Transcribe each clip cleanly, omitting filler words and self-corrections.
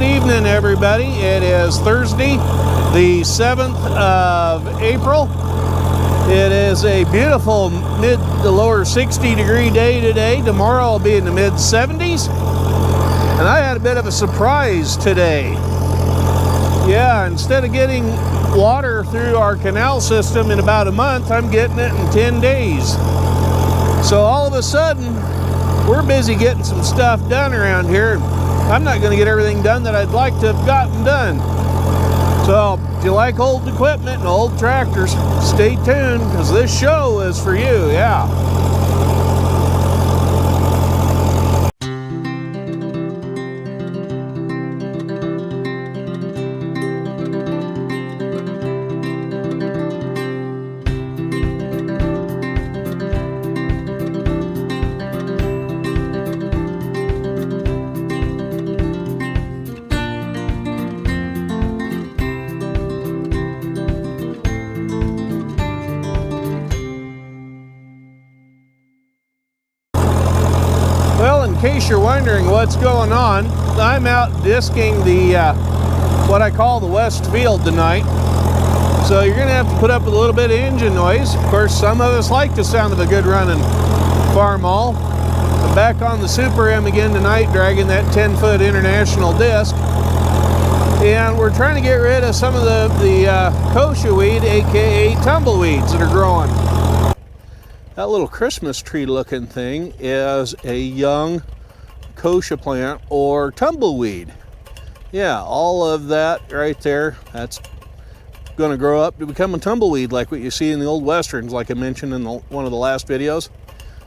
evening, everybody. It is Thursday, the 7th of April. It is a beautiful mid to lower 60-degree day today. Tomorrow will be in the mid 70s. And I had a bit of a surprise today. Yeah, instead of getting water through our canal system in about a month, I'm getting it in 10 days. So all of a sudden, we're busy getting some stuff done around here. I'm not going to get everything done that I'd like to have gotten done. So if you like old equipment and old tractors, stay tuned because this show is for you, yeah. In case you're wondering what's going on, I'm out disking the what I call the west field tonight. So you're going to have to put up with a little bit of engine noise. Of course, some of us like the sound of a good running Farmall. I'm back on the Super M again tonight, dragging that 10-foot international disc. And we're trying to get rid of some of the kochia weed, aka tumbleweeds, that are growing. That little Christmas tree looking thing is a young kochia plant or tumbleweed. Yeah, all of that right there, that's going to grow up to become a tumbleweed like what you see in the old westerns, like I mentioned in one of the last videos.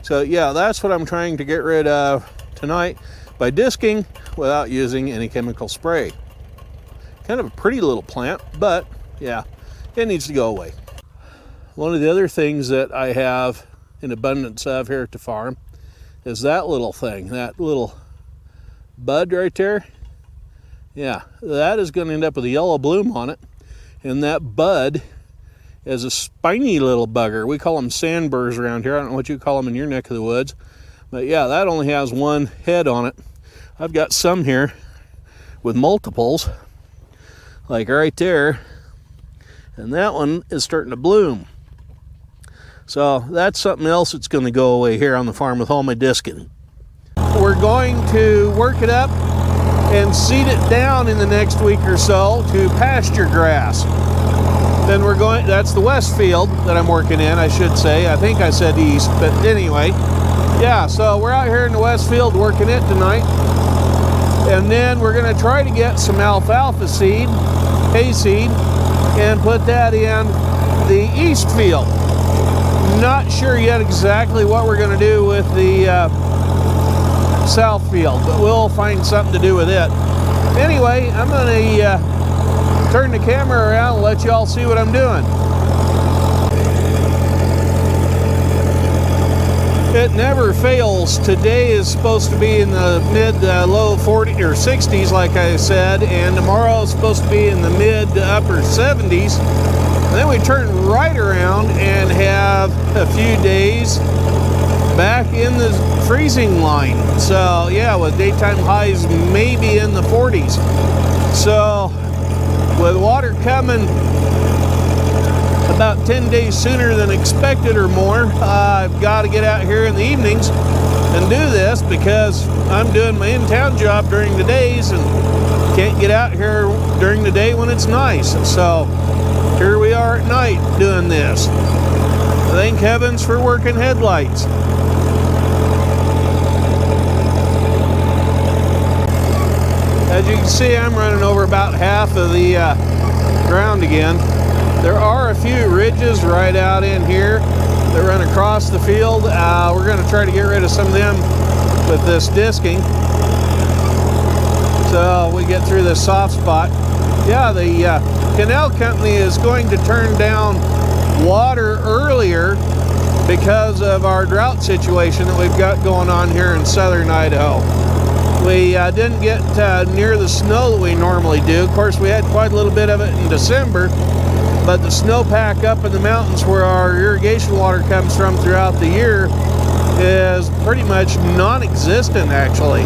So yeah, that's what I'm trying to get rid of tonight by disking without using any chemical spray. Kind of a pretty little plant, but yeah, it needs to go away. One of the other things that I have in abundance of here at the farm is that little thing, that little bud right there. Yeah, that is going to end up with a yellow bloom on it, and that bud is a spiny little bugger. We call them sandburrs around here. I don't know what you call them in your neck of the woods, but yeah, that only has one head on it. I've got some here with multiples, like right there, and that one is starting to bloom. So that's something else that's going to go away here on the farm with all my disking. We're going to work it up and seed it down in the next week or so to pasture grass. Then we're going, that's the west field that I'm working in, I should say. I think I said east, but anyway. Yeah, so we're out here in the west field working it tonight. And then we're going to try to get some alfalfa seed, hay seed, and put that in the east field. Not sure yet exactly what we're going to do with the south field, but we'll find something to do with it. Anyway, I'm going to turn the camera around and let you all see what I'm doing. It never fails. Today is supposed to be in the mid low 40s or 60s, like I said, and tomorrow is supposed to be in the mid to upper 70s. And then we turn right around and have a few days back in the freezing line. So yeah, with daytime highs maybe in the 40s. So with water coming about 10 days sooner than expected or more, I've got to get out here in the evenings and do this because I'm doing my in-town job during the days and can't get out here during the day when it's nice. So here we are at night doing this. Thank heavens for working headlights. As you can see, I'm running over about half of the ground again. There are a few ridges right out in here that run across the field. We're going to try to get rid of some of them with this disking, so we get through this soft spot. Yeah, the canal company is going to turn down water earlier because of our drought situation that we've got going on here in southern Idaho. We didn't get near the snow that we normally do. Of course, we had quite a little bit of it in December, but the snowpack up in the mountains where our irrigation water comes from throughout the year is pretty much non-existent, actually.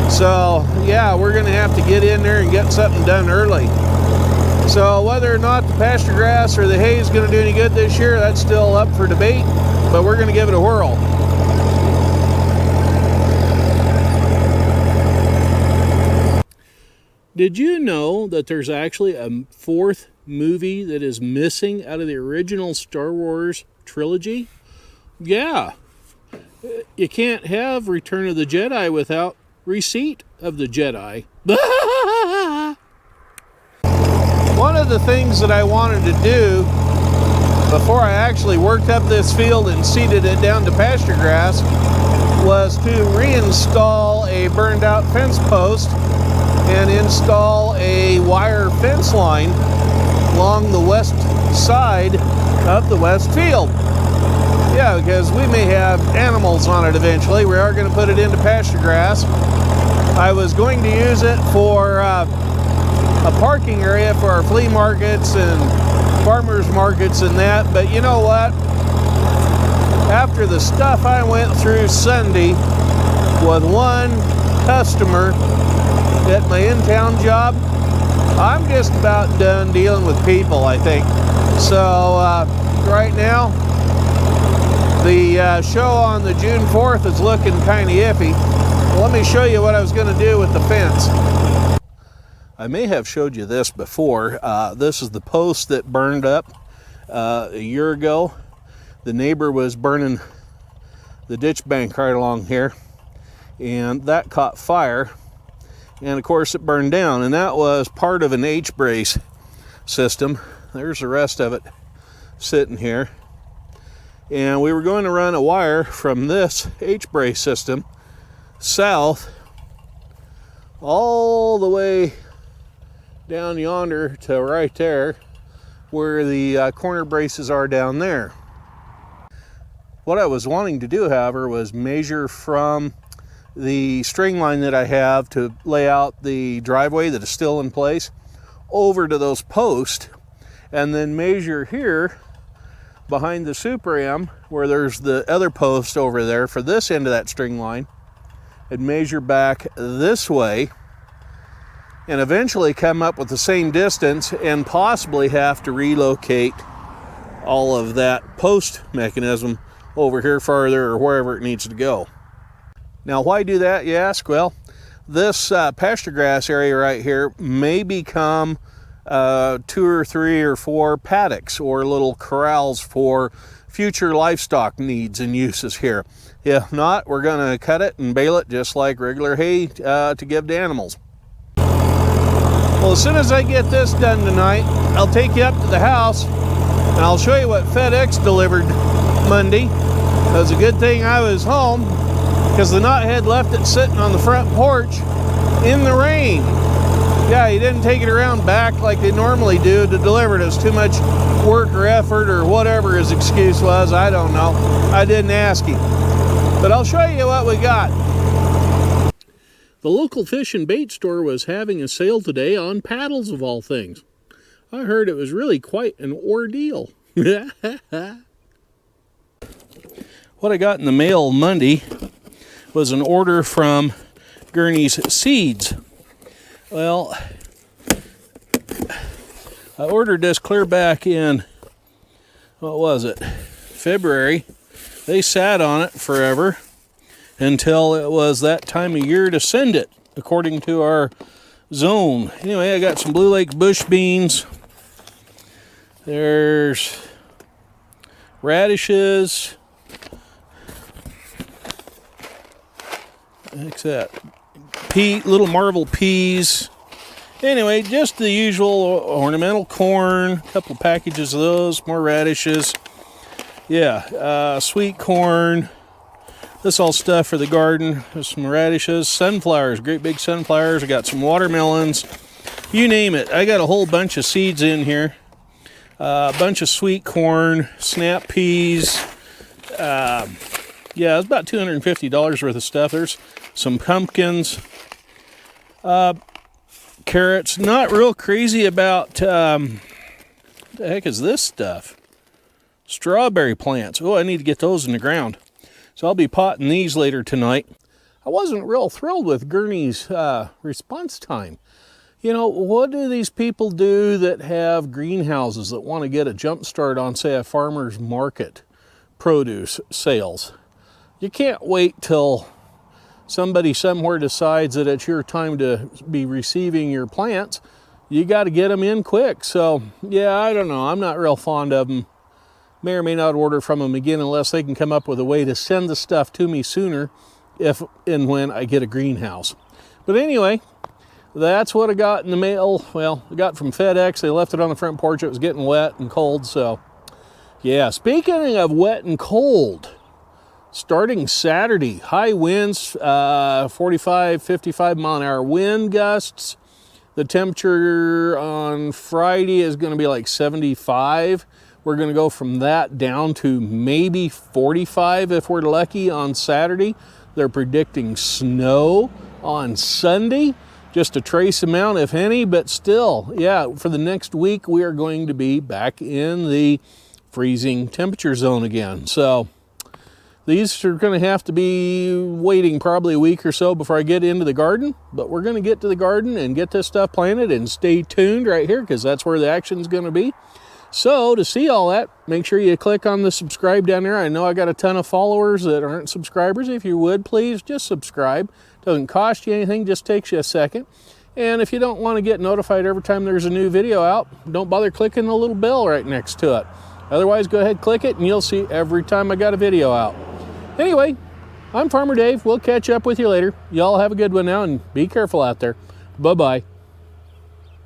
So yeah, we're gonna have to get in there and get something done early. So whether or not the pasture grass or the hay is gonna do any good this year, that's still up for debate, but we're gonna give it a whirl. Did you know that there's actually a 4th movie that is missing out of the original Star Wars trilogy? Yeah. You can't have Return of the Jedi without Receipt of the Jedi. One of the things that I wanted to do before I actually worked up this field and seeded it down to pasture grass was to reinstall a burned out fence post and install a wire fence line along the west side of the west field. Yeah, because we may have animals on it eventually. We are going to put it into pasture grass. I was going to use it for a parking area for our flea markets and farmers markets and that, but you know what? After the stuff I went through Sunday with one customer at my in-town job, I'm just about done dealing with people, I think. So right now, the show on the June 4th is looking kind of iffy. Well, let me show you what I was going to do with the fence. I may have showed you this before. This is the post that burned up a year ago. The neighbor was burning the ditch bank right along here, and that caught fire. And of course it burned down, and that was part of an H-brace system. There's the rest of it sitting here. And we were going to run a wire from this H-brace system south all the way down yonder to right there where the corner braces are down there. What I was wanting to do, however, was measure from the string line that I have to lay out the driveway that is still in place over to those posts, and then measure here behind the Super M where there's the other post over there for this end of that string line, and measure back this way, and eventually come up with the same distance and possibly have to relocate all of that post mechanism over here farther or wherever it needs to go. Now, why do that, you ask? Well, this pasture grass area right here may become 2 or 3 or 4 paddocks or little corrals for future livestock needs and uses here. If not, we're going to cut it and bale it just like regular hay to give to animals. Well, as soon as I get this done tonight, I'll take you up to the house and I'll show you what FedEx delivered Monday. It was a good thing I was home, because the knothead left it sitting on the front porch in the rain. Yeah, he didn't take it around back like they normally do to deliver it. It was too much work or effort or whatever his excuse was. I don't know. I didn't ask him. But I'll show you what we got. The local fish and bait store was having a sale today on paddles of all things. I heard it was really quite an ordeal. What I got in the mail Monday was an order from Gurney's Seeds. Well, I ordered this clear back in, what was it, February. They sat on it forever until it was that time of year to send it, according to our zone. Anyway, I got some Blue Lake bush beans. There's radishes. What's that? Little marble peas. Anyway, just the usual ornamental corn. A couple packages of those. More radishes. Yeah, sweet corn. This all stuff for the garden. There's some radishes. Sunflowers, great big sunflowers. I got some watermelons. You name it. I got a whole bunch of seeds in here. A bunch of sweet corn. Snap peas. Yeah, it was about $250 worth of stuff. There's some pumpkins, carrots. Not real crazy about, what the heck is this stuff? Strawberry plants. Oh, I need to get those in the ground. So I'll be potting these later tonight. I wasn't real thrilled with Gurney's response time. You know, what do these people do that have greenhouses that want to get a jump start on, say, a farmer's market produce sales? You can't wait till somebody somewhere decides that it's your time to be receiving your plants. You got to get them in quick. So, yeah, I don't know. I'm not real fond of them. May or may not order from them again unless they can come up with a way to send the stuff to me sooner if and when I get a greenhouse. But anyway, that's what I got in the mail. Well, I got from FedEx. They left it on the front porch. It was getting wet and cold. So, yeah, speaking of wet and cold, starting Saturday, high winds, 45, 55 mile an hour wind gusts. The temperature on Friday is going to be like 75. We're going to go from that down to maybe 45 if we're lucky on Saturday. They're predicting snow on Sunday. Just a trace amount, if any, but still, yeah, for the next week, we are going to be back in the freezing temperature zone again. So these are going to have to be waiting probably a week or so before I get into the garden, but we're going to get to the garden and get this stuff planted, and stay tuned right here because that's where the action's going to be. So to see all that, make sure you click on the subscribe down there. I know I got a ton of followers that aren't subscribers. If you would, please just subscribe. Doesn't cost you anything, just takes you a second. And if you don't want to get notified every time there's a new video out, don't bother clicking the little bell right next to it. Otherwise, go ahead, click it, and you'll see every time I got a video out. Anyway, I'm Farmer Dave. We'll catch up with you later. Y'all have a good one now, and be careful out there. Bye-bye.